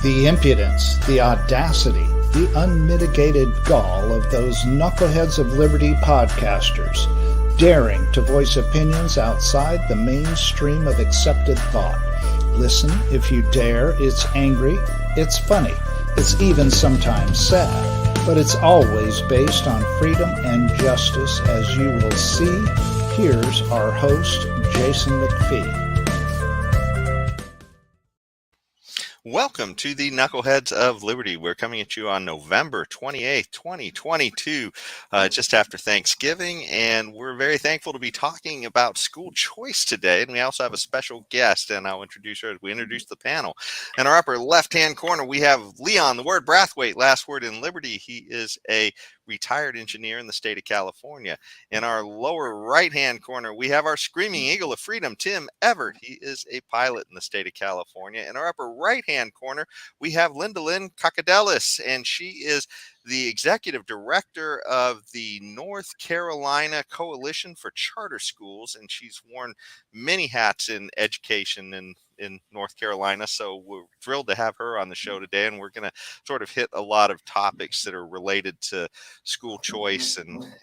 The impudence, the audacity, the unmitigated gall of those knuckleheads of liberty podcasters, daring to voice opinions outside the mainstream of accepted thought. Listen if you dare. It's angry, it's funny, it's even sometimes sad, but it's always based on freedom and justice, as you will see. Here's our host, Jason McPhee. Welcome to the Knuckleheads of Liberty. We're coming at you on November 28th, 2022, just after Thanksgiving, and we're very thankful to be talking about school choice today. And we also have a special guest, and I'll introduce her as we introduce the panel. In our upper left-hand corner, we have Leon, the word Brathwaite, last word in Liberty. He is a retired engineer in the state of California. In our lower right-hand corner, we have our screaming eagle of freedom, Tim Everett. He is a pilot in the state of California. In our upper right-hand corner, we have Linda Lynn Cakadelis, and she is the executive director of the North Carolina Coalition for Charter Schools, and she's worn many hats in education in North Carolina. So we're thrilled to have her on the show today, and we're going to sort of hit a lot of topics that are related to school choice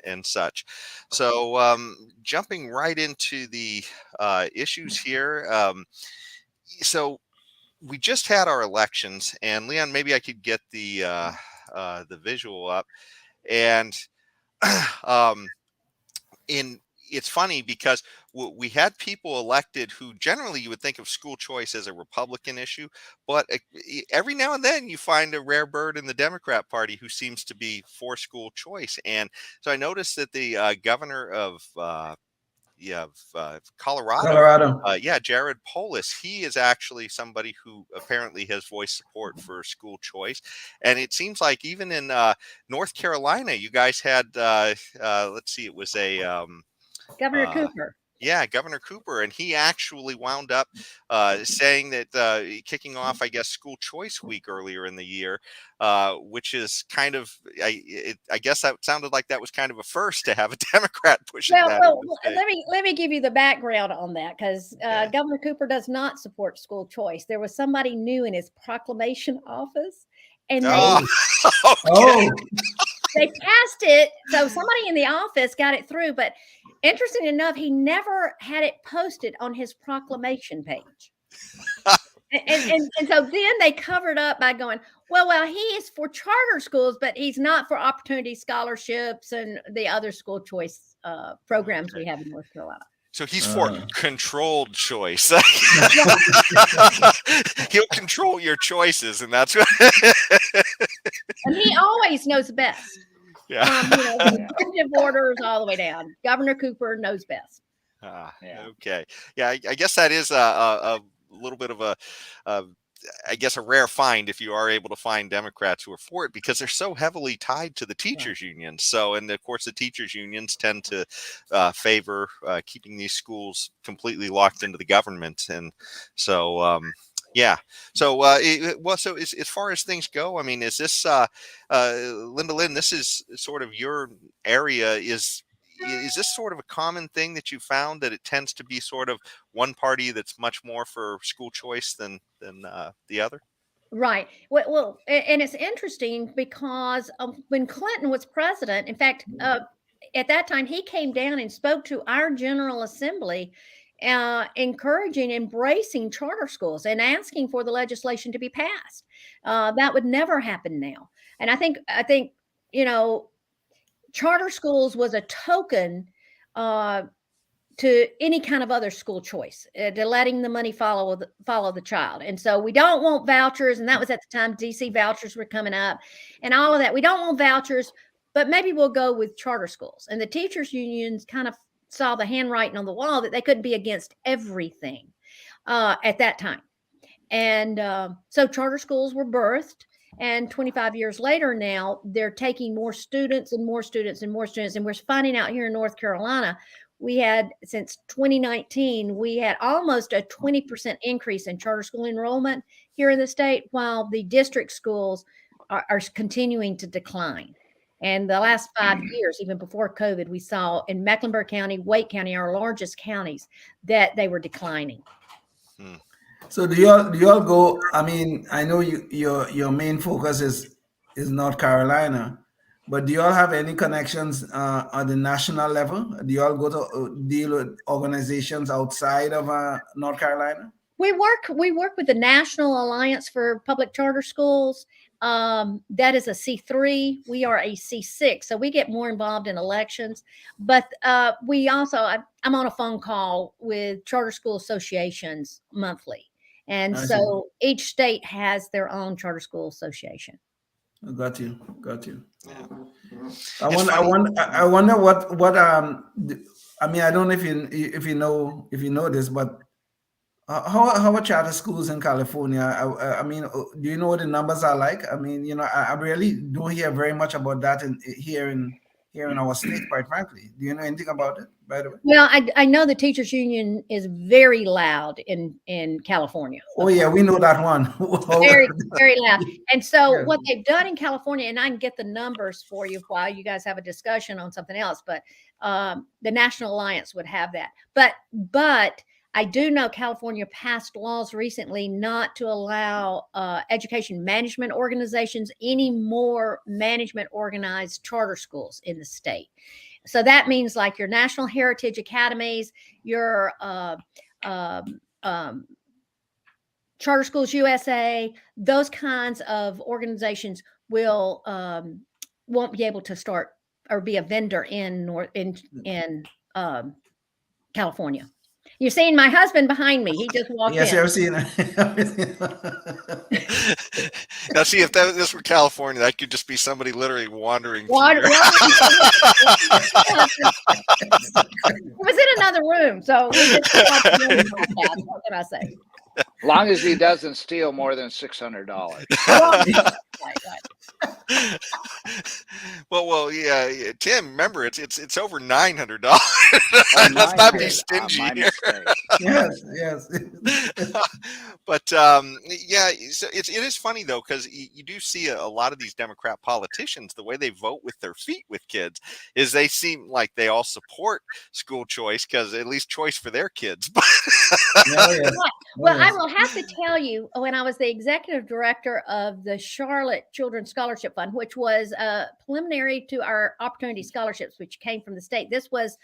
and such. So jumping right into the issues here. So we just had our elections, and Leon, maybe I could get the visual up, and it's funny because we had people elected who generally you would think of school choice as a Republican issue, but every now and then you find a rare bird in the Democrat Party who seems to be for school choice. And so I noticed that the governor of Colorado. Jared Polis. He is actually somebody who apparently has voiced support for school choice. And it seems like even in North Carolina, you guys had, let's see, it was a Governor Cooper. Yeah, Governor Cooper, and he actually wound up saying that kicking off, I guess, school choice week earlier in the year, which is kind of, I guess that sounded like that was kind of a first to have a Democrat pushing that. Well, let me give you the background on that, because Governor Cooper does not support school choice. There was somebody new in his proclamation office, and they passed it. So somebody in the office got it through, but interesting enough, he never had it posted on his proclamation page. and so then they covered up by going, well, he is for charter schools, but he's not for opportunity scholarships and the other school choice programs we have in North Carolina. So he's for controlled choice. He'll control your choices, and that's what. And he always knows best. Yeah. Executive orders all the way down. Governor Cooper knows best. Okay. Yeah, I guess that is a little bit of I guess a rare find if you are able to find Democrats who are for it, because they're so heavily tied to the teachers unions. So, and of course, the teachers unions tend to favor keeping these schools completely locked into the government. And so, yeah. So, so as far as things go, I mean, is this, Linda Lynn, this is sort of your area. Is this sort of a common thing that you found, that it tends to be sort of one party that's much more for school choice than the other? Right. Well, and it's interesting because when Clinton was president, in fact, at that time, he came down and spoke to our General Assembly, encouraging, embracing charter schools and asking for the legislation to be passed. That would never happen now. And I think, charter schools was a token to any kind of other school choice, to letting the money follow the child. And so we don't want vouchers. And that was at the time DC vouchers were coming up and all of that. We don't want vouchers, but maybe we'll go with charter schools. And the teachers unions kind of saw the handwriting on the wall that they couldn't be against everything at that time. And so charter schools were birthed. And 25 years later now, they're taking more students and more students and more students. And we're finding out here in North Carolina, we had, since 2019, we had almost a 20% increase in charter school enrollment here in the state, while the district schools are continuing to decline. And the last 5 years, even before COVID, we saw in Mecklenburg County, Wake County, our largest counties, that they were declining. So do y'all go? I mean, I know your main focus is North Carolina, but do y'all have any connections on the national level? Do y'all go to deal with organizations outside of North Carolina? We work with the National Alliance for Public Charter Schools. That is a C3. We are a C6, so we get more involved in elections. But we also, I'm on a phone call with charter school associations monthly, and I see. so each state has their own charter school association. Got you. Got you. Yeah. I It's wonder. I funny. wonder. I wonder I mean, I don't know if you know this, but how are charter schools in California? I mean, do you know what the numbers are like? I mean, I really don't hear very much about that here in our state, quite frankly. Do you know anything about it, by the way? Well, I know the teachers union is very loud in California, Oh of yeah, course. we know that one. Very, very loud. And so Yeah. what they've done in California, and I can get the numbers for you while you guys have a discussion on something else, but the National Alliance would have that. But I do know California passed laws recently not to allow education management organizations any more management organized charter schools in the state. So that means like your National Heritage Academies, your Charter Schools USA, those kinds of organizations will won't be able to start or be a vendor in California. You're seeing my husband behind me. He just walked Yes, in. I've seen it. Now, see, if this were California, that could just be somebody literally wandering through Water, your. it was in another room, so we just what can I say? As long as he doesn't steal more than $600. Right. Well, yeah. Tim, remember, it's over $900. Let's not be Okay, stingy my here. mistake. Yes. But yeah, so it is funny though, because you do see a lot of these Democrat politicians, the way they vote with their feet with kids is they seem like they all support school choice, because at least choice for their kids. Yeah, yes. Well, I Yes. will have to tell you, when I was the executive director of the Charlotte Children's Scholarship Fund, which was preliminary to our Opportunity Scholarships, which came from the state. This was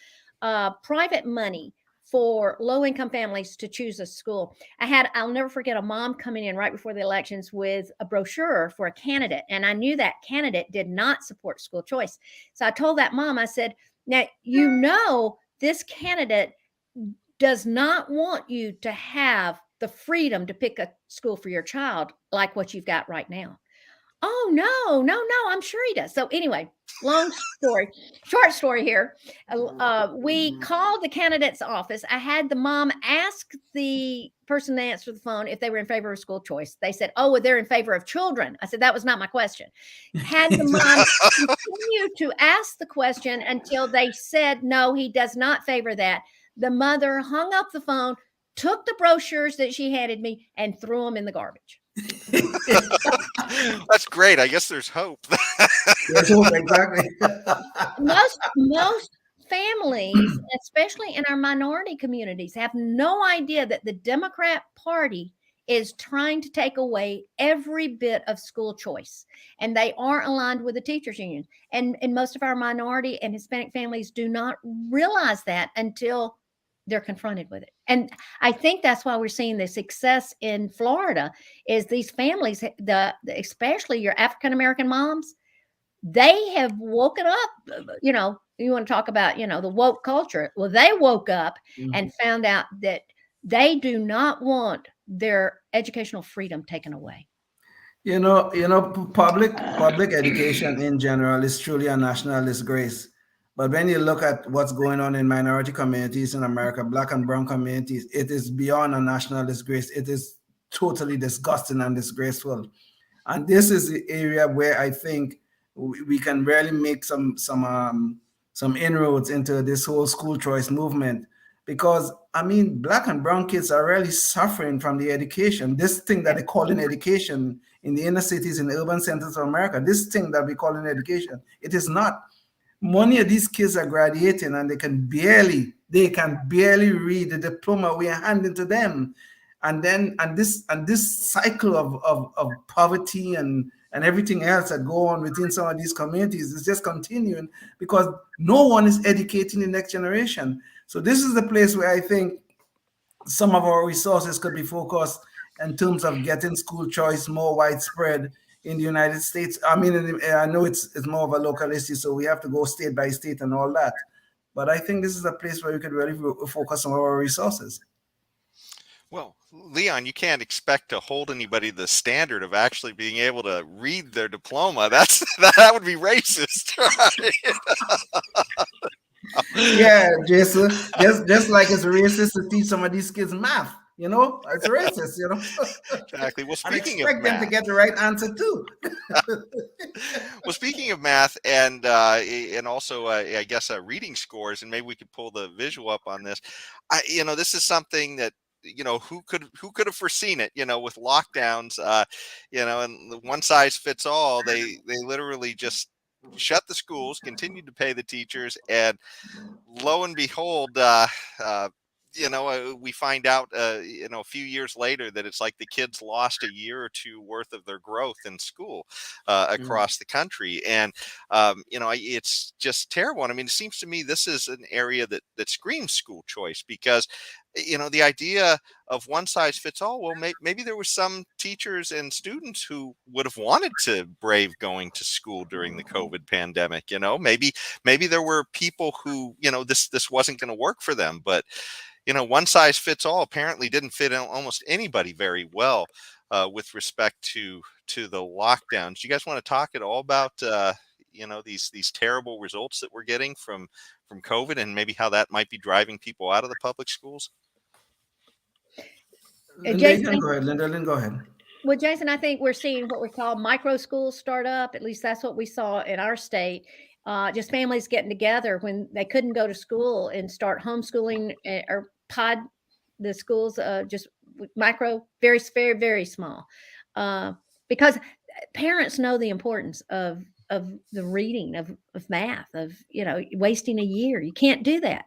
private money for low-income families to choose a school. I'll never forget a mom coming in right before the elections with a brochure for a candidate. And I knew that candidate did not support school choice. So I told that mom, I said, now, this candidate does not want you to have the freedom to pick a school for your child like what you've got right now. Oh, no, I'm sure he does. So anyway, short story here. We called the candidate's office. I had the mom ask the person that answered the phone if they were in favor of school choice. They said, oh, well, they're in favor of children. I said, that was not my question. Had the mom continue to ask the question until they said, no, he does not favor that. The mother hung up the phone, took the brochures that she handed me, and threw them in the garbage. That's great. I guess there's hope. Yes, exactly. Most families, especially in our minority communities, have no idea that the Democrat Party is trying to take away every bit of school choice, and they aren't aligned with the teachers union. And most of our minority and Hispanic families do not realize that until they're confronted with it. And I think that's why we're seeing the success in Florida is these families, especially your African-American moms, they have woken up. You want to talk about, the woke culture. Well, they woke up and found out that they do not want their educational freedom taken away. Public education in general is truly a national disgrace. But when you look at what's going on in minority communities in America, Black and brown communities, it is beyond a national disgrace. It is totally disgusting and disgraceful. And this is the area where I think we can really make some inroads into this whole school choice movement. Because, I mean, Black and brown kids are really suffering from the education. This thing that they call in education in the inner cities, in the urban centers of America, this thing that we call in education, it is not. Many of these kids are graduating and they can barely read the diploma we are handing to them. and this cycle of poverty and everything else that go on within some of these communities is just continuing because no one is educating the next generation. So this is the place where I think some of our resources could be focused in terms of getting school choice more widespread in the United States. I mean, I know it's more of a local issue, so we have to go state by state and all that. But I think this is a place where we could really focus some of our resources. Well, Leon, you can't expect to hold anybody to the standard of actually being able to read their diploma. That would be racist, right? Yeah, Jason. Just like it's racist to teach some of these kids math, it's racist, Exactly. Well, and speaking of expect them to math, get the right answer too. well, speaking of math, and also, I guess, reading scores, and maybe we could pull the visual up on this. This is something that who could have foreseen it? With lockdowns, and the one size fits all. They literally just shut the schools, continued to pay the teachers, and lo and behold, we find out, a few years later that it's like the kids lost a year or two worth of their growth in school across the country. And, it's just terrible. And I mean, it seems to me this is an area that screams school choice because, the idea of one size fits all. Well, maybe there were some teachers and students who would have wanted to brave going to school during the COVID pandemic. Maybe there were people who, this wasn't going to work for them, but one size fits all apparently didn't fit in almost anybody very well with respect to the lockdowns. Do you guys want to talk at all about these terrible results that we're getting from COVID and maybe how that might be driving people out of the public schools? Linda, you can go ahead. Linda, go ahead. Well, Jason, I think we're seeing what we call micro schools start up. At least that's what we saw in our state. Just families getting together when they couldn't go to school and start homeschooling or pod the schools, just micro, very, very, very small, because parents know the importance of the reading of math, of wasting a year. You can't do that.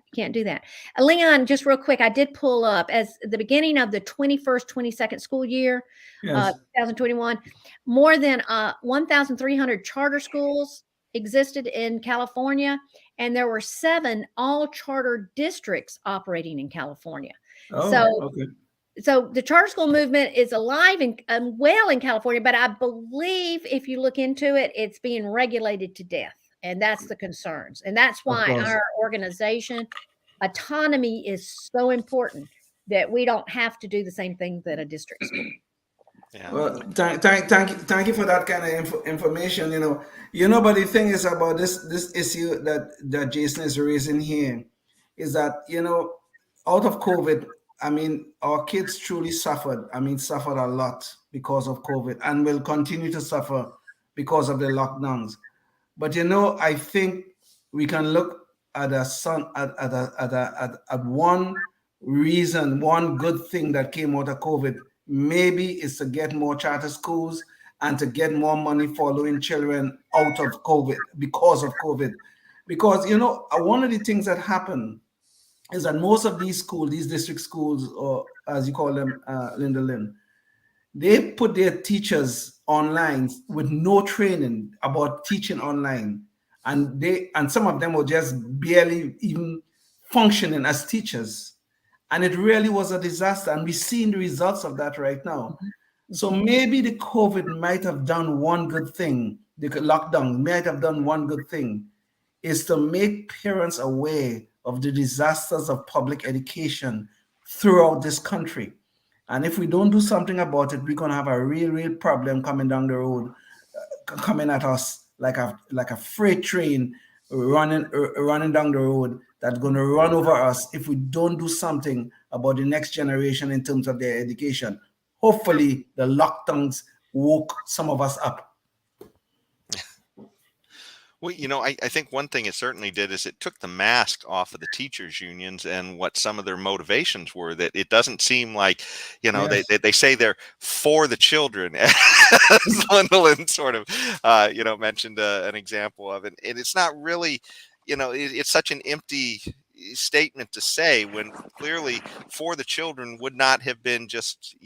Leon, just real quick, I did pull up as the beginning of the 21st 22nd school year, Yes. 2021, more than 1,300 charter schools existed in California, and there were 7 all charter districts operating in California. Okay. So the charter school movement is alive and well in California, but I believe if you look into it, it's being regulated to death. And that's the concerns. And that's why our organization autonomy is so important, that we don't have to do the same thing that a district school. Yeah. Well, thank you for that kind of information. But the thing is about this issue that Jason is raising here is that, out of COVID, I mean, our kids truly suffered. I mean, suffered a lot because of COVID and will continue to suffer because of the lockdowns. But, I think we can look at one reason, one good thing that came out of COVID, maybe is to get more charter schools and to get more money following children out of COVID because of COVID. Because, one of the things that happened is that most of these schools, these district schools, or as you call them, Linda Lynn, they put their teachers online with no training about teaching online. And some of them were just barely even functioning as teachers. And it really was a disaster. And we're seeing the results of that right now. So maybe the COVID might have done one good thing. The lockdown might have done one good thing, is to make parents aware of the disasters of public education throughout this country. And if we don't do something about it, we're going to have a real problem coming down the road, coming at us like a freight train running down the road that's going to run over us if we don't do something about the next generation in terms of their education. Hopefully, the lockdowns woke some of us up. Well, I think one thing it certainly did is it took the mask off of the teachers' unions and what some of their motivations were. That it doesn't seem like, yes, they say they're for the children, as Linda sort of, mentioned an example of it. And it's not really, it's such an empty, statement to say when clearly for the children would not have been just,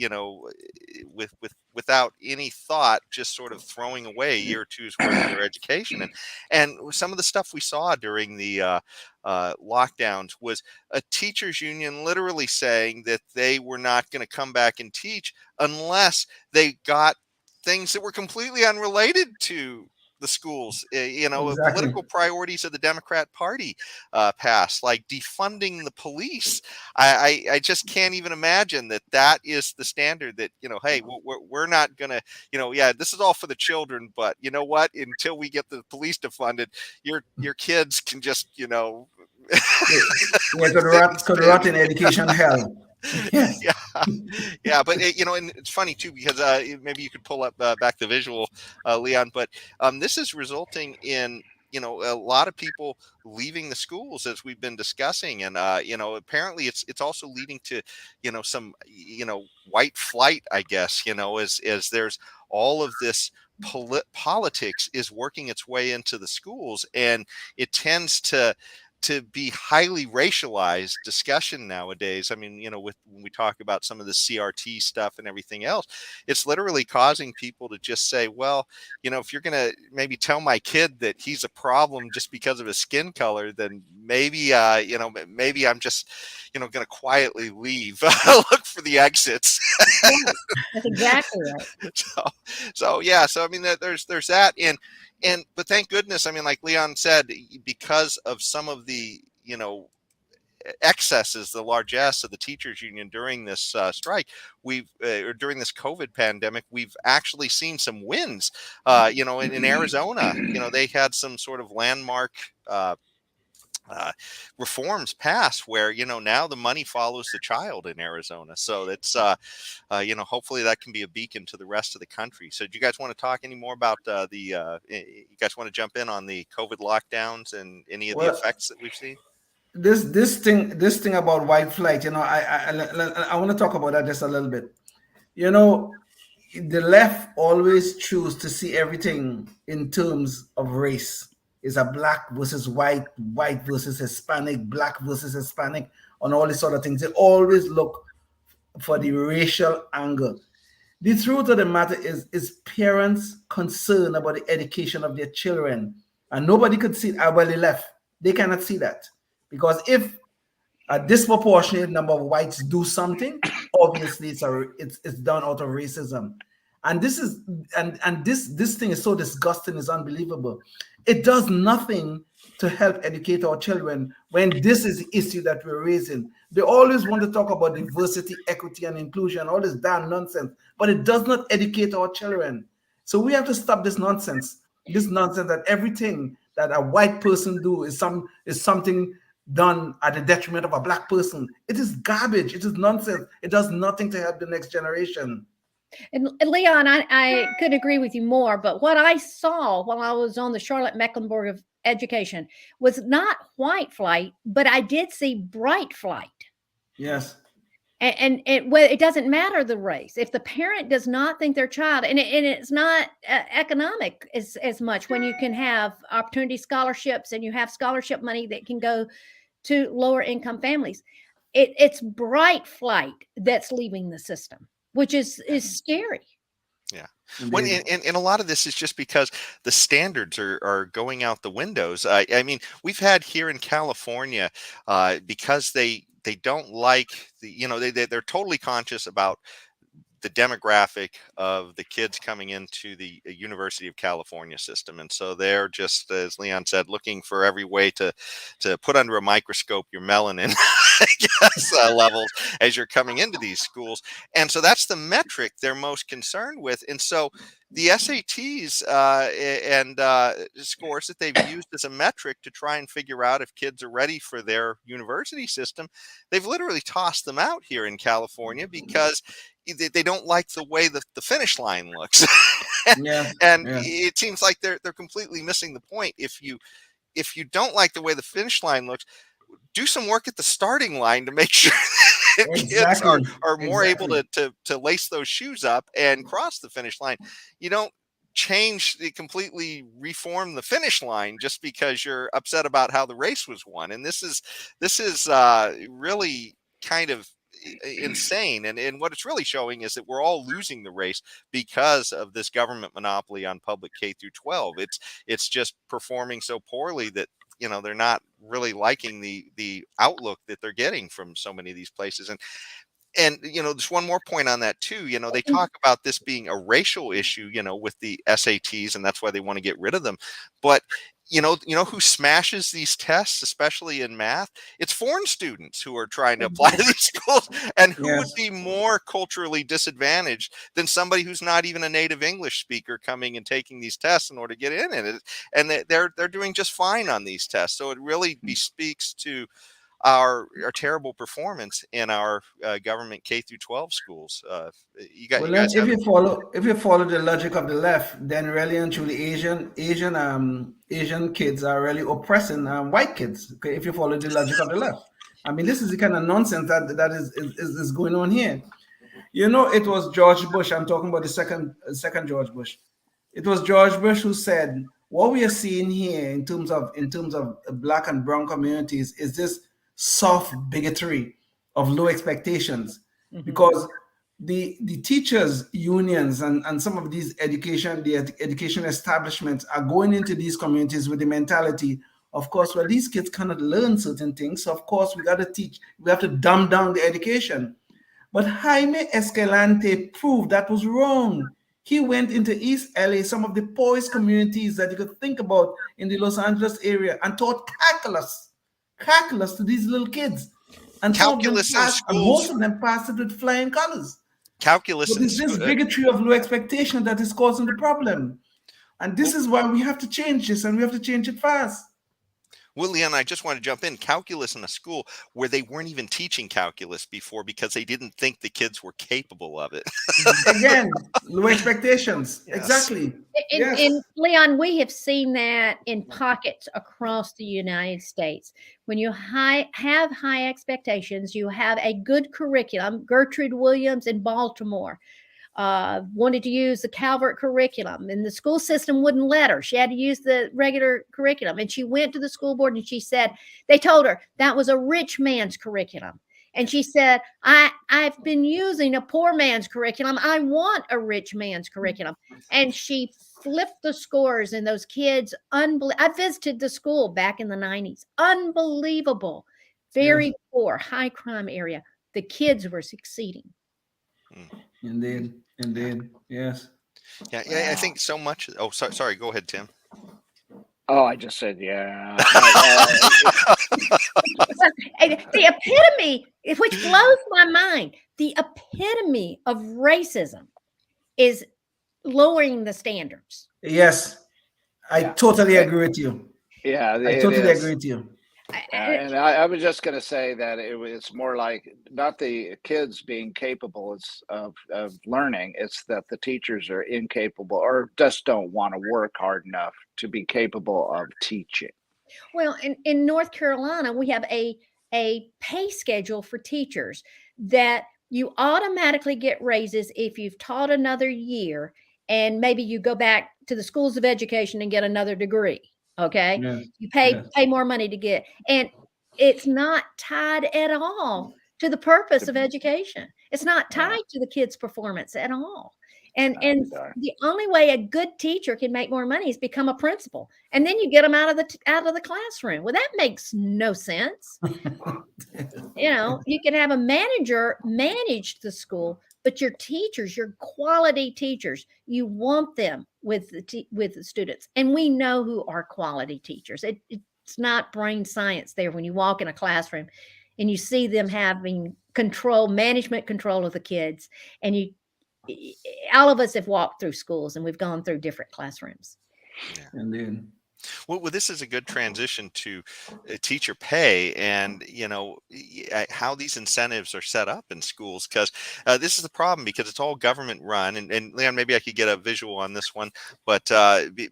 without any thought, just sort of throwing away a year or two's worth of their education. And some of the stuff we saw during the lockdowns was a teachers union literally saying that they were not going to come back and teach unless they got things that were completely unrelated to the schools, Exactly. political priorities of the Democrat Party passed, like defunding the police. I just can't even imagine that is the standard that, hey, we're not going to, yeah, this is all for the children, but you know what? Until we get the police defunded, your kids can just, Yeah, could rot in education hell. Yes. Yeah, but and it's funny too because maybe you could pull up back the visual, Leon. But this is resulting in a lot of people leaving the schools as we've been discussing, and apparently it's also leading to some white flight, I guess. As there's all of this politics is working its way into the schools, and it tends to be highly racialized discussion nowadays. I mean, when we talk about some of the CRT stuff and everything else, it's literally causing people to just say, well, if you're going to maybe tell my kid that he's a problem just because of his skin color, then maybe, maybe I'm just, going to quietly leave, look for the exits. That's exactly right. So yeah, so I mean, there's that. But thank goodness, I mean, like Leon said, because of some of the, excesses, the largesse of the teachers union during this strike, or during this COVID pandemic, we've actually seen some wins. In Arizona, they had some sort of landmark reforms passed where now the money follows the child in Arizona. So that's hopefully that can be a beacon to the rest of the country. So do you guys want to talk any more about you guys want to jump in on the COVID lockdowns and any of the effects that we've seen? This thing about white flight, I want to talk about that just a little bit. The left always choose to see everything in terms of race. Is a black versus white, white versus Hispanic, black versus Hispanic, on all these sort of things. They always look for the racial angle. The truth of the matter is parents concerned about the education of their children, and nobody could see it. Well, they left. They cannot see that because if a disproportionate number of whites do something, obviously it's done out of racism. And this thing is so disgusting, it's unbelievable. It does nothing to help educate our children when this is the issue that we're raising. They always want to talk about diversity, equity, and inclusion, all this damn nonsense, but it does not educate our children. So we have to stop this nonsense that everything that a white person do is something done at the detriment of a black person. It is garbage. It is nonsense. It does nothing to help the next generation. And Leon, I could agree with you more, but what I saw while I was on the Charlotte Mecklenburg of Education was not white flight, but I did see bright flight. Yes. And it doesn't matter the race. If the parent does not think their child, and it's not economic as much when you can have opportunity scholarships and you have scholarship money that can go to lower income families. It's bright flight that's leaving the system, which is scary. Yeah. When and a lot of this is just because the standards are going out the windows. I mean, we've had here in California, because they don't like they're totally conscious about the demographic of the kids coming into the University of California system. And so they're just, as Leon said, looking for every way to put under a microscope your melanin I guess, levels as you're coming into these schools. And so that's the metric they're most concerned with. And so the SATs and scores that they've used as a metric to try and figure out if kids are ready for their university system, they've literally tossed them out here in California because they don't like the way the finish line looks. And it seems like they're completely missing the point. If you don't like the way the finish line looks, do some work at the starting line to make sure that kids are more able to lace those shoes up and cross the finish line. You don't completely reform the finish line just because you're upset about how the race was won. And this is really kind of insane. And what it's really showing is that we're all losing the race because of this government monopoly on public K through 12. It's just performing so poorly that, they're not really liking the outlook that they're getting from so many of these places. And just one more point on that too. They talk about this being a racial issue, with the SATs, and that's why they want to get rid of them. But who smashes these tests, especially in math? It's foreign students who are trying to apply to these schools. And who would be more culturally disadvantaged than somebody who's not even a native English speaker coming and taking these tests in order to get in? And they're doing just fine on these tests. So it really bespeaks to our terrible performance in our government K through 12 schools. If you follow the logic of the left, then really and truly Asian kids are really oppressing white kids. Okay, if you follow the logic of the left, I mean, this is the kind of nonsense that is going on here. It was George Bush. I'm talking about the second George Bush. It was George Bush who said, what we are seeing here in terms of Black and brown communities is this soft bigotry of low expectations, because the teachers unions and some of these education establishments are going into these communities with the mentality, of course, well, these kids cannot learn certain things, so of course we have to dumb down the education. But Jaime Escalante proved that was wrong. He went into East LA, some of the poorest communities that you could think about in the Los Angeles area, and taught calculus to these little kids. And calculus in schools, most of them passed it with flying colors. Calculus but it's this bigotry of low expectation that is causing the problem. And this is why we have to change this, and we have to change it fast. Well, Leon, I just want to jump in. Calculus in a school where they weren't even teaching calculus before because they didn't think the kids were capable of it. Again, low expectations. Yes. Exactly. And Leon, we have seen that in pockets across the United States. When you have high expectations, you have a good curriculum. Gertrude Williams in Baltimore wanted to use the Calvert curriculum, and the school system wouldn't let her. She had to use the regular curriculum, and she went to the school board and she said, they told her that was a rich man's curriculum. And she said, I've been using a poor man's curriculum. I want a rich man's curriculum. And she flipped the scores, and those kids, I visited the school back in the 90s. Unbelievable. Very poor, high crime area. The kids were succeeding. Indeed. Yes. Yeah. I think so much. Oh, sorry. Go ahead, Tim. Oh, I just said, yeah. The epitome, which blows my mind, the epitome of racism is lowering the standards. Yes. I totally agree with you. Yeah. I totally agree with you. And I was just going to say that it's more like not the kids being capable of learning. It's that the teachers are incapable or just don't want to work hard enough to be capable of teaching. Well, in North Carolina, we have a pay schedule for teachers that you automatically get raises if you've taught another year, and maybe you go back to the schools of education and get another degree. Okay. Yes. You pay more money to get, and it's not tied at all to the purpose of education. It's not tied to the kids' performance at all. And the only way a good teacher can make more money is become a principal, and then you get them out of the classroom. Well, that makes no sense. You can have a manager manage the school, but your teachers, your quality teachers, you want them with the students. And we know who are quality teachers. It's not brain science there when you walk in a classroom and you see them having management control of the kids. And all of us have walked through schools and we've gone through different classrooms. Indeed. Well, this is a good transition to teacher pay and, how these incentives are set up in schools, because this is the problem, because it's all government run. And Leon, maybe I could get a visual on this one, but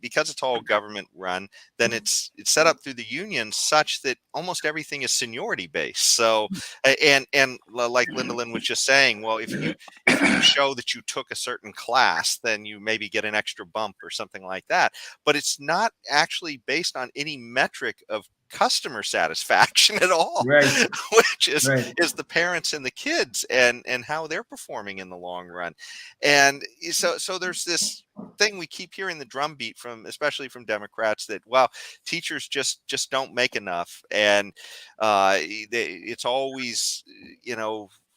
because it's all government run, then it's set up through the union such that almost everything is seniority based. So, like Linda Lynn was just saying, well, if you can show that you took a certain class, then you maybe get an extra bump or something like that. But it's not actually based on any metric of customer satisfaction at all, Right. which is Right. the parents and the kids, and how they're performing in the long run. And so there's this thing we keep hearing the drumbeat from, especially from Democrats, that, well, teachers just don't make enough, and it's always,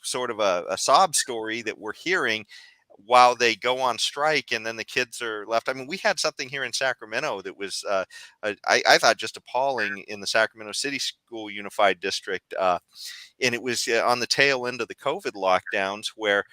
sort of a sob story that we're hearing while they go on strike, and then the kids are left. I mean, we had something here in Sacramento that was, I thought, just appalling in the Sacramento City School Unified District. And it was on the tail end of the COVID lockdowns, where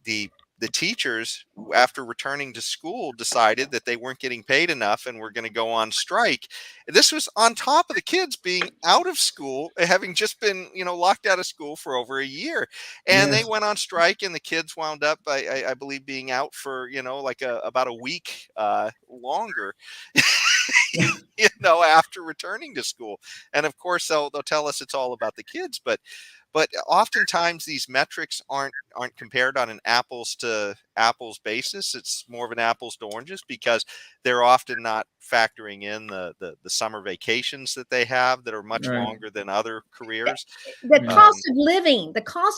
the teachers, after returning to school, decided that they weren't getting paid enough and were going to go on strike. This was on top of the kids being out of school, having just been, locked out of school for over a year. And they Yes. went on strike, and the kids wound up, I believe, being out for, like about a week longer, after returning to school. And of course, they'll tell us it's all about the kids, but oftentimes these metrics aren't compared on an apples to apples basis. It's more of an apples to oranges, because they're often not factoring in the summer vacations that they have that are much Right. longer than other careers. The Yeah. cost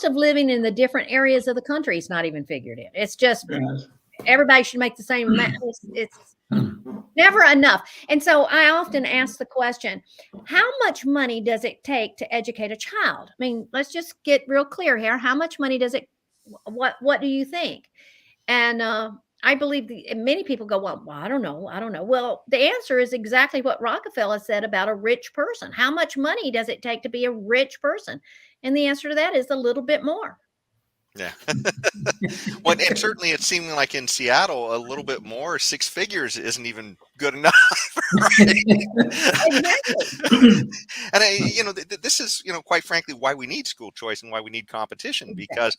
of living in the different areas of the country is not even figured in. It's just Yes. everybody should make the same amount. It's never enough. And so I often ask the question, how much money does it take to educate a child? I mean, let's just get real clear here. How much money does it, what do you think? And I believe many people go, well, I don't know. Well, the answer is exactly what Rockefeller said about a rich person. How much money does it take to be a rich person? And the answer to that is a little bit more. Yeah. Well, and certainly it seemed like in Seattle, a little bit more, 6 figures isn't even good enough. Right? Exactly. And this is, quite frankly, why we need school choice and why we need competition, because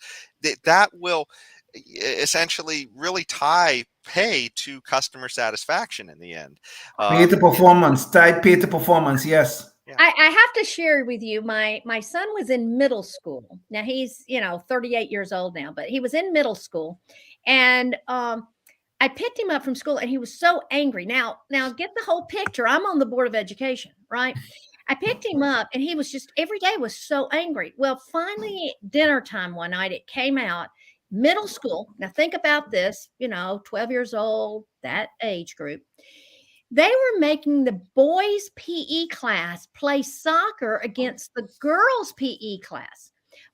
that will essentially really tie pay to customer satisfaction in the end. Pay to performance. Tied pay to performance. Yes. Yeah. I have to share with you, my son was in middle school. Now he's 38 years old now, but he was in middle school, and I picked him up from school, and he was so angry. Now get the whole picture. I'm on the board of education, right? I picked him up, and he was just every day was so angry. Well, finally, dinner time one night, it came out. Middle school. Now think about this. 12 years old, that age group. They were making the boys' PE class play soccer against the girls' PE class.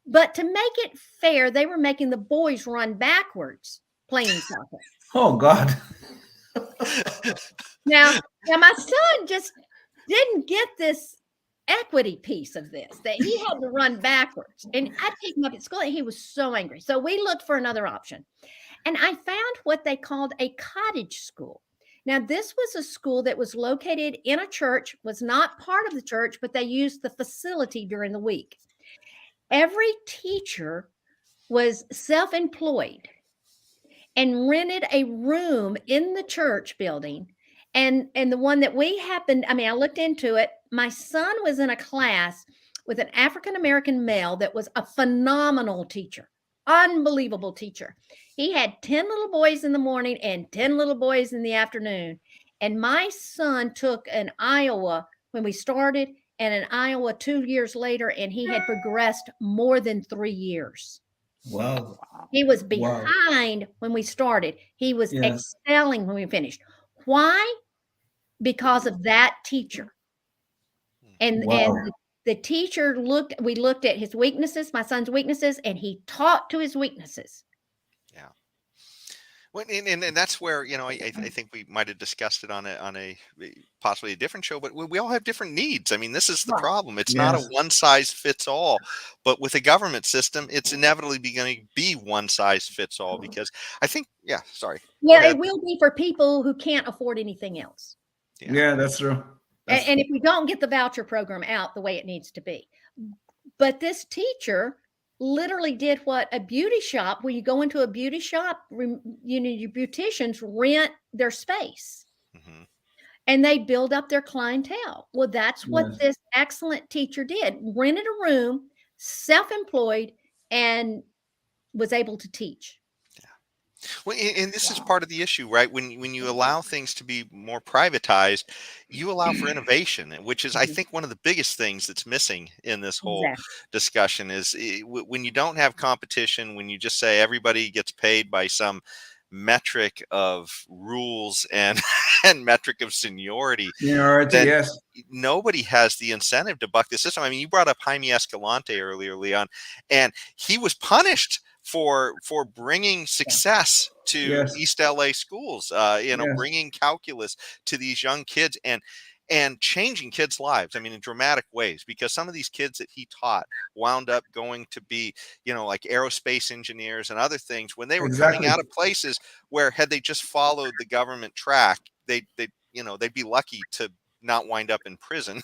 But to make it fair, they were making the boys run backwards playing soccer. Oh, God. Now my son just didn't get this equity piece of this, that he had to run backwards. And I picked him up at school, and he was so angry. So we looked for another option. And I found what they called a cottage school. Now, this was a school that was located in a church, was not part of the church, but they used the facility during the week. Every teacher was self-employed and rented a room in the church building. And the one that we happened, I looked into it. My son was in a class with an African-American male that was a phenomenal teacher, unbelievable teacher. He had 10 little boys in the morning and 10 little boys in the afternoon. And my son took an Iowa when we started, and an Iowa 2 years later, and he had progressed more than 3 years. Wow. He was behind when we started. He was excelling when we finished. Why? Because of that teacher. And the teacher we looked at his weaknesses, my son's weaknesses, and he taught to his weaknesses. Yeah. Well, and that's where, I think we might have discussed it on a possibly a different show, but we all have different needs. I mean, this is the problem. It's not a one size fits all, but with a government system, it's inevitably going to be one size fits all, because I think, sorry. Yeah, it will be for people who can't afford anything else. Yeah, that's true. And if we don't get the voucher program out the way it needs to be. But this teacher literally did what a beauty shop, when you go into a beauty shop, your beauticians rent their space. Mm-hmm. And they build up their clientele. Well, that's what this excellent teacher did. Rented a room, self-employed, and was able to teach. Well, and this is part of the issue, right? When you allow things to be more privatized, you allow for innovation, which is, I think, one of the biggest things that's missing in this whole discussion is when you don't have competition, when you just say everybody gets paid by some metric of rules and and metric of seniority, then yes. nobody has the incentive to buck the system. I mean, you brought up Jaime Escalante earlier, Leon, and he was punished for bringing success to East LA schools, bringing calculus to these young kids and changing kids' lives. I mean, in dramatic ways, because some of these kids that he taught wound up going to be, like aerospace engineers and other things when they were coming out of places where, had they just followed the government track, they'd be lucky to not wind up in prison,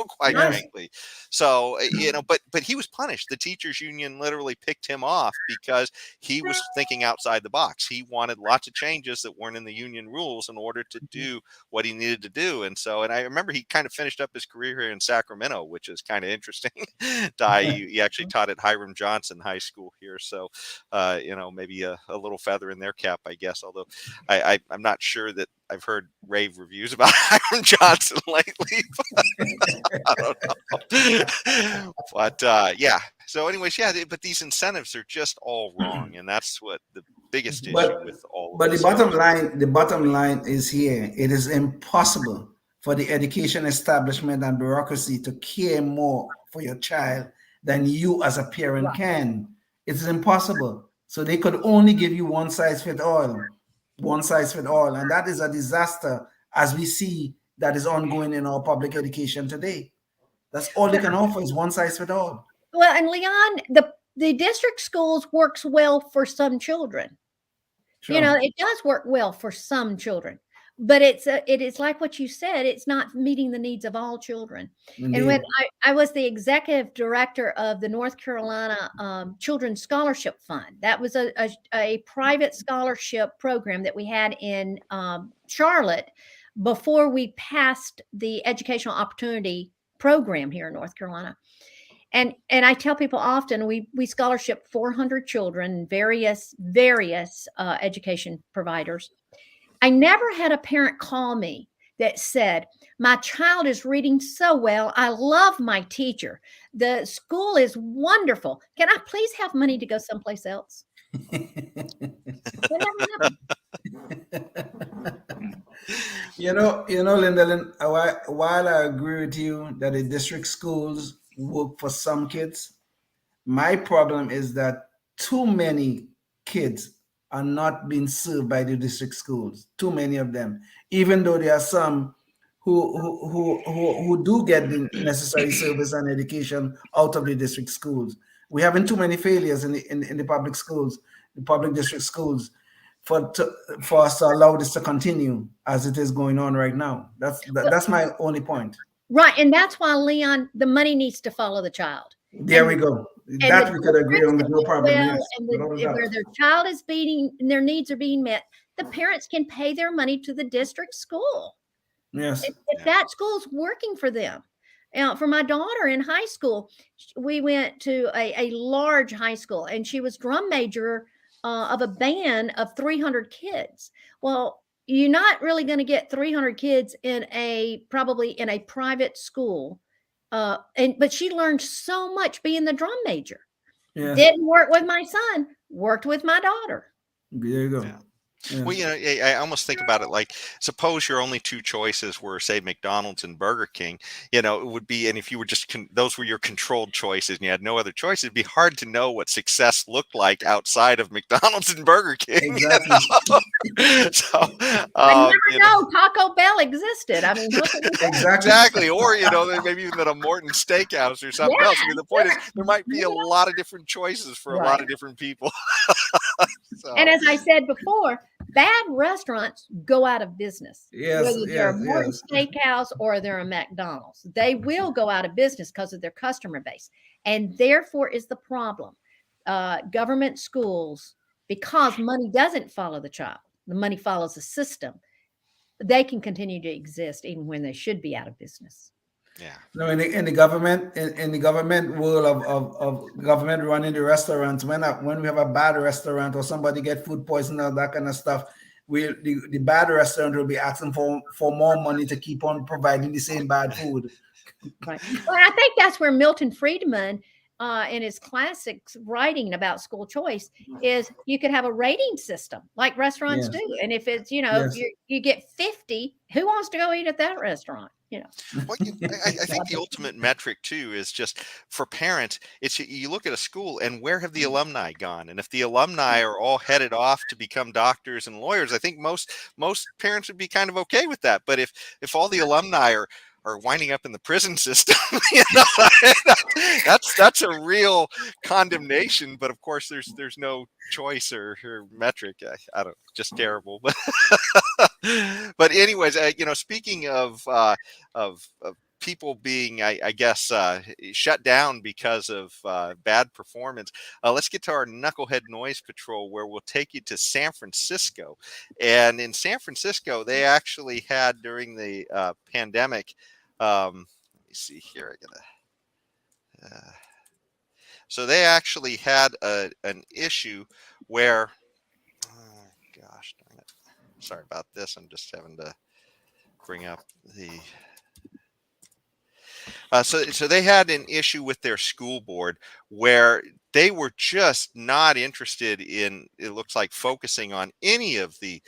quite frankly. So, but he was punished. The teachers union literally picked him off because he was thinking outside the box. He wanted lots of changes that weren't in the union rules in order to do what he needed to do. And I remember he kind of finished up his career here in Sacramento, which is kind of interesting. He actually taught at Hiram Johnson High School here. So, maybe a little feather in their cap, I guess, although I'm not sure that I've heard rave reviews about Hiram Johnson lately. I don't know. But so anyways, but these incentives are just all wrong, and that's what the biggest issue with all of this. But the bottom line is here. It is impossible for the education establishment and bureaucracy to care more for your child than you as a parent can. It's impossible. So they could only give you one size fit all. And that is a disaster, as we see that is ongoing in our public education today. That's all they can offer, is one size fit all. Well, and Leon, the district schools works well for some children. Sure. It does work well for some children, but it is like what you said, it's not meeting the needs of all children. Indeed. And when I was the executive director of the North Carolina Children's Scholarship Fund, that was a private scholarship program that we had in Charlotte before we passed the educational opportunity program here in North Carolina. And I tell people often, we scholarship 400 children, various education providers. I never had a parent call me that said, my child is reading so well. I love my teacher. The school is wonderful. Can I please have money to go someplace else? Linda, while I agree with you that the district schools work for some kids, my problem is that too many kids are not being served by the district schools. Too many of them, even though there are some who do get the necessary service and education out of the district schools. We're having too many failures in the public schools, the public district schools, for us to allow this to continue as it is going on right now. That's my only point. Right, and that's why, Leon, the money needs to follow the child. There we go. That we could agree on with no problem. Yes. And where their child is their needs are being met, the parents can pay their money to the district school. Yes. If that school's working for them. For my daughter in high school, we went to a large high school, and she was drum major of a band of 300 kids. Well, you're not really going to get 300 kids probably in a private school. But she learned so much being the drum major. Yeah. Didn't work with my son, worked with my daughter. There you go. Yeah. Yeah. Well, I almost think about it like, suppose your only two choices were, say, McDonald's and Burger King. It would be, and if you were just those were your controlled choices, and you had no other choices, it'd be hard to know what success looked like outside of McDonald's and Burger King. Exactly. So I never know Taco Bell existed. I mean, exactly. Or maybe even at a Morton Steakhouse or something else. I mean, the point is, there might be a lot of different choices for a lot of different people. So. And as I said before, Bad restaurants go out of business. Yes, Whether they're yes, a Morton yes. Steakhouse or they're a McDonald's, they will go out of business because of their customer base. And therefore is the problem. Government schools, because money doesn't follow the child, the money follows the system, they can continue to exist even when they should be out of business. Yeah. No, in the government, in the government world of government running the restaurants, when we have a bad restaurant or somebody get food poisoning or that kind of stuff, the bad restaurant will be asking for more money to keep on providing the same bad food. Right. Well, I think that's where Milton Friedman, in his classics writing about school choice, is you could have a rating system like restaurants Yes, do. And if it's, if yes. you get 50, who wants to go eat at that restaurant? Well, I think the ultimate metric too is just for parents. It's you look at a school and where have the alumni gone? And if the alumni are all headed off to become doctors and lawyers, I think most parents would be kind of okay with that. But if all the alumni are winding up in the prison system, that's a real condemnation. But of course, there's no choice or metric. I don't, just terrible. But but anyways, speaking of people being, I guess, shut down because of bad performance. Let's get to our Knucklehead Noise Patrol, where we'll take you to San Francisco. And in San Francisco, they actually had during the pandemic. Let me see here. So they actually had an issue where, oh gosh darn it, sorry about this. I'm just having to bring up the. So they had an issue with their school board where they were just not interested in, it looks like, focusing on any of the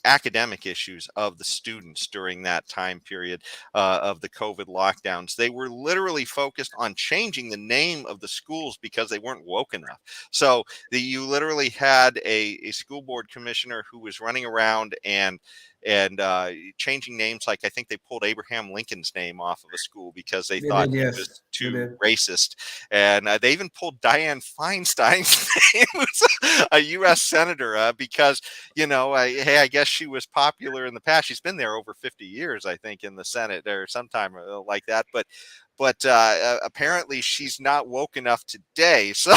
academic issues of the students during that time period of the COVID lockdowns. They were literally focused on changing the name of the schools because they weren't woke enough. So you literally had a school board commissioner who was running around and changing names. Like I think they pulled Abraham Lincoln's name off of a school because they They thought did, he yes. was They too did. racist. And they even pulled Dianne Feinstein's name, who's a U.S. senator, because, hey, I guess she was popular in the past. She's been there over 50 years, I think, in the Senate or sometime like that. But apparently she's not woke enough today. So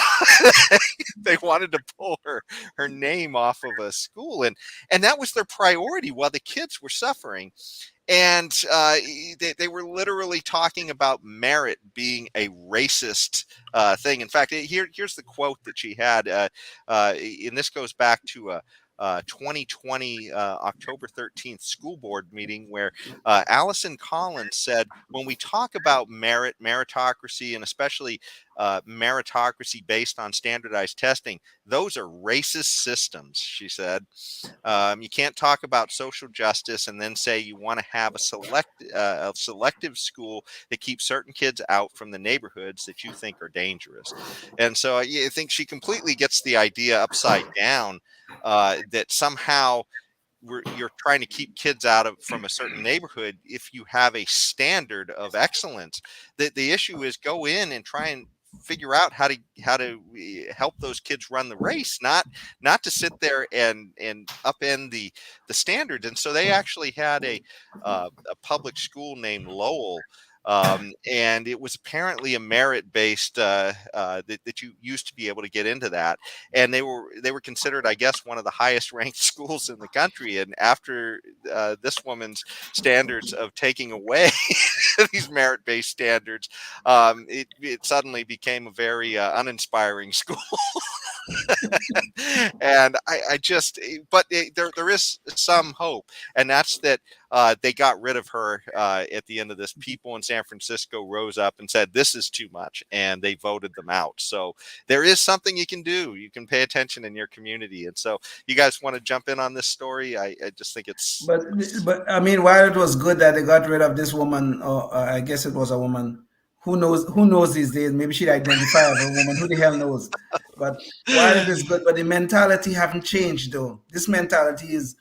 they wanted to pull her name off of a school. And that was their priority while the kids were suffering. And they were literally talking about merit being a racist thing. In fact, here's the quote that she had. And this goes back to 2020 October 13th school board meeting where Allison Collins said, when we talk about meritocracy, and especially meritocracy based on standardized testing, those are racist systems, she said. You can't talk about social justice and then say you want to have a selective school that keeps certain kids out from the neighborhoods that you think are dangerous. And so I think she completely gets the idea upside down, that somehow you're trying to keep kids out from a certain neighborhood if you have a standard of excellence. The issue is go in and try and figure out how to help those kids run the race, not to sit there and upend the standards. And so they actually had a public school named Lowell. And it was apparently a merit-based that you used to be able to get into that, and they were considered, I guess, one of the highest-ranked schools in the country. And after this woman's standards of taking away these merit-based standards, it suddenly became a very uninspiring school. And I just, but there is some hope, and that's that they got rid of her at the end of this. People in San Francisco rose up and said, this is too much, and they voted them out. So there is something you can do. You can pay attention in your community. And so you guys want to jump in on this story? I just think it's... But I mean, while it was good that they got rid of this woman, or I guess it was a woman. Who knows? Who knows these days? Maybe she'd identify as a woman. Who the hell knows? But while it is good, but the mentality haven't changed though. This mentality is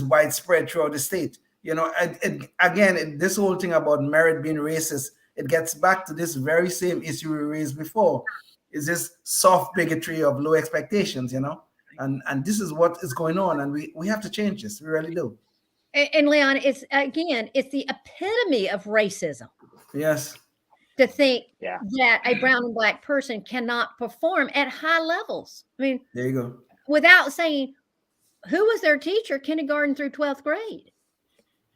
widespread throughout the state. Again, this whole thing about merit being racist, it gets back to this very same issue we raised before. Is this soft bigotry of low expectations? And this is what is going on, and we have to change this. We really do. And Leon, it's the epitome of racism Yes. to think Yeah. that a brown and black person cannot perform at high levels. I mean, There you go. without saying who was their teacher, kindergarten through 12th grade.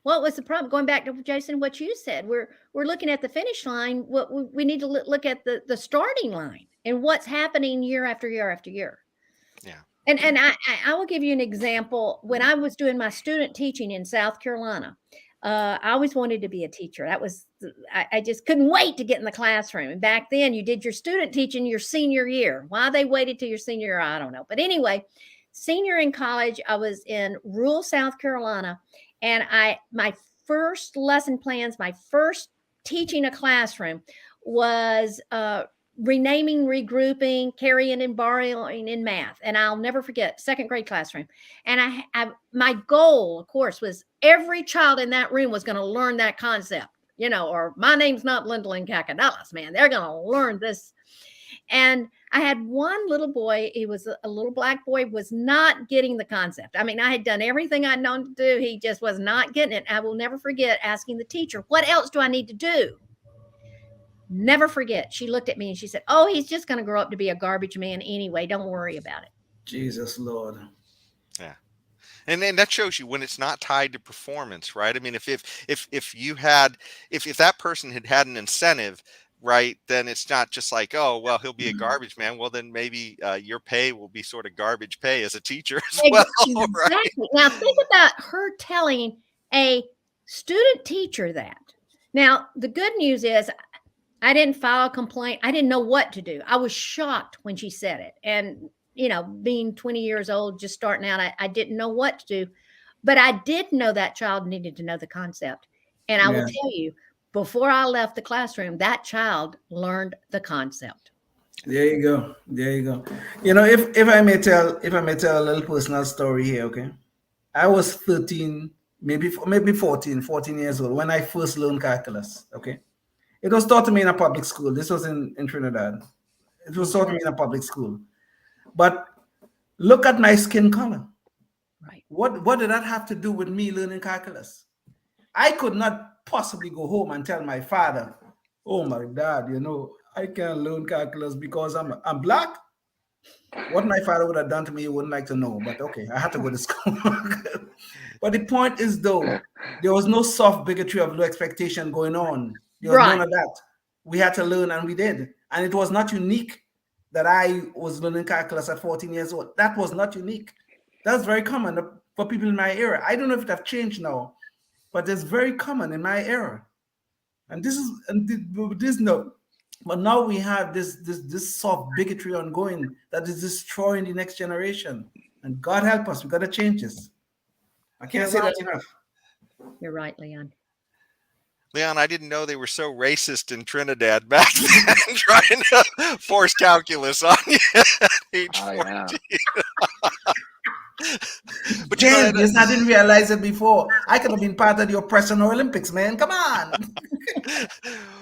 What was the problem? Going back to Jason, what you said, we're looking at the finish line. What we need to look at the starting line and what's happening year after year after year. Yeah. And I will give you an example. When I was doing my student teaching in South Carolina, I always wanted to be a teacher. That was I just couldn't wait to get in the classroom. And back then, you did your student teaching your senior year. Why they waited till your senior year, I don't know. But anyway, senior in college, I was in rural South Carolina, and my first lesson plans, my first teaching a classroom was renaming, regrouping, carrying and borrowing in math. And I'll never forget, second grade classroom. And my goal, of course, was every child in that room was going to learn that concept, or my name's not Lindley Cacadelas, man. They're going to learn this. And I had one little boy, he was a little black boy, was not getting the concept. I mean, I had done everything I'd known to do. He just was not getting it. I will never forget asking the teacher, what else do I need to do? Never forget. She looked at me and she said, oh, he's just going to grow up to be a garbage man anyway. Don't worry about it. Jesus Lord. Yeah. And then that shows you when it's not tied to performance, right? I mean, if that person had an incentive, right, then it's not just like, oh, well, he'll be a garbage man. Well, then maybe your pay will be sort of garbage pay as a teacher as well. Exactly. Right? Now think about her telling a student teacher that. Now, the good news is I didn't file a complaint. I didn't know what to do. I was shocked when she said it. And, being 20 years old, just starting out, I didn't know what to do. But I did know that child needed to know the concept. And I will tell you, before I left the classroom, that child learned the concept. There you go. There you go. If I may tell a little personal story here, okay? I was 13, maybe 14 years old when I first learned calculus, okay? It was taught to me in a public school. This was in Trinidad. It was taught to me in a public school. But look at my skin color. Right. What did that have to do with me learning calculus? I could not possibly go home and tell my father, oh my dad, I can't learn calculus because I'm black. What my father would have done to me, he wouldn't like to know. But okay, I had to go to school. But the point is, though, there was no soft bigotry of low expectation going on. There was none of that. We had to learn, and we did. And it was not unique that I was learning calculus at 14 years old. That was not unique. That's very common for people in my era. I don't know if it have changed now, but it's very common in my era. And but now we have this soft bigotry ongoing that is destroying the next generation. And God help us, we got to change this. I can't say that enough. You're right, Leon. Leon, I didn't know they were so racist in Trinidad back then, trying to force calculus on you at age 14. Yeah. But James, I didn't realize it before. I could have been part of the oppression Olympics, man. Come on.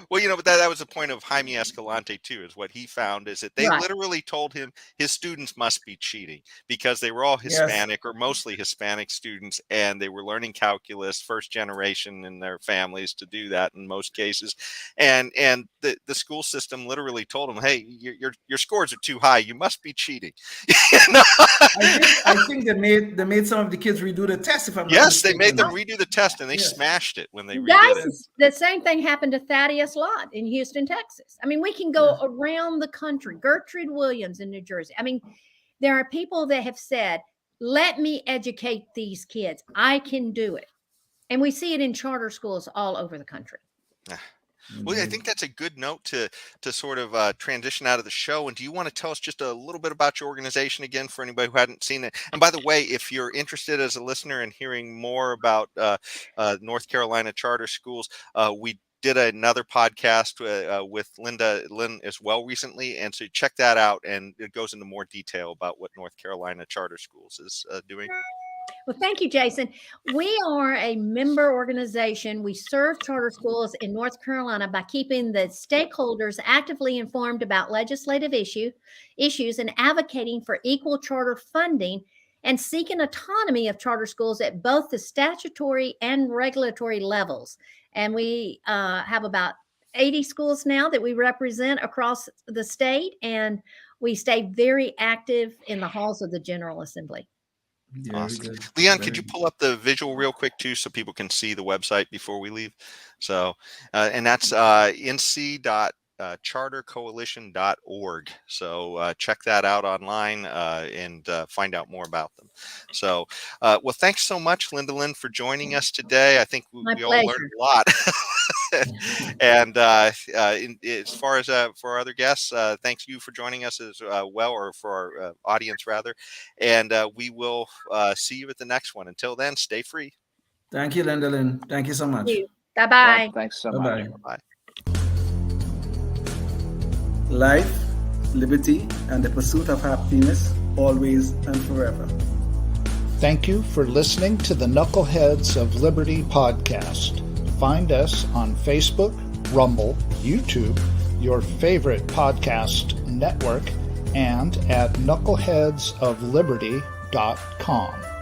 Well, but that was the point of Jaime Escalante too, is what he found is that they literally told him his students must be cheating because they were all Hispanic or mostly Hispanic students, and they were learning calculus, first generation in their families to do that in most cases. And the school system literally told them, hey, your scores are too high. You must be cheating. I think they made some of the kids redo the test. If I'm not mistaken. They made them redo the test, and they smashed it when they redid Guys, it. the same thing happened to Thaddeus Lott in Houston, Texas. I mean, we can go around the country. Gertrude Williams in New Jersey. I mean, there are people that have said, let me educate these kids. I can do it. And we see it in charter schools all over the country. Well, I think that's a good note to sort of transition out of the show. And do you want to tell us just a little bit about your organization again for anybody who hadn't seen it? And by the way, if you're interested as a listener in hearing more about North Carolina charter schools, we did another podcast with Lynn as well recently. And so check that out. And it goes into more detail about what North Carolina charter schools is doing. Well, thank you, Jason. We are a member organization. We serve charter schools in North Carolina by keeping the stakeholders actively informed about legislative issues and advocating for equal charter funding and seeking autonomy of charter schools at both the statutory and regulatory levels. And we have about 80 schools now that we represent across the state, and we stay very active in the halls of the General Assembly. Very Awesome. good. Leon, Very could you good. pull up the visual real quick too, so people can see the website before we leave? So, and that's nc.chartercoalition.org. So check that out online and find out more about them. So, well, thanks so much, Linda Lynn, for joining us today. I think we all learned a lot. And as far as for our other guests, thanks you for joining us as well, or for our audience rather. And we will see you at the next one. Until then, stay free. Thank you, Linda Lynn. Thank you so much. Bye-bye. Yeah, thanks so much. Bye-bye. Bye. Life, liberty, and the pursuit of happiness, always and forever. Thank you for listening to the Knuckleheads of Liberty podcast. Find us on Facebook, Rumble, YouTube, your favorite podcast network, and at knuckleheadsofliberty.com.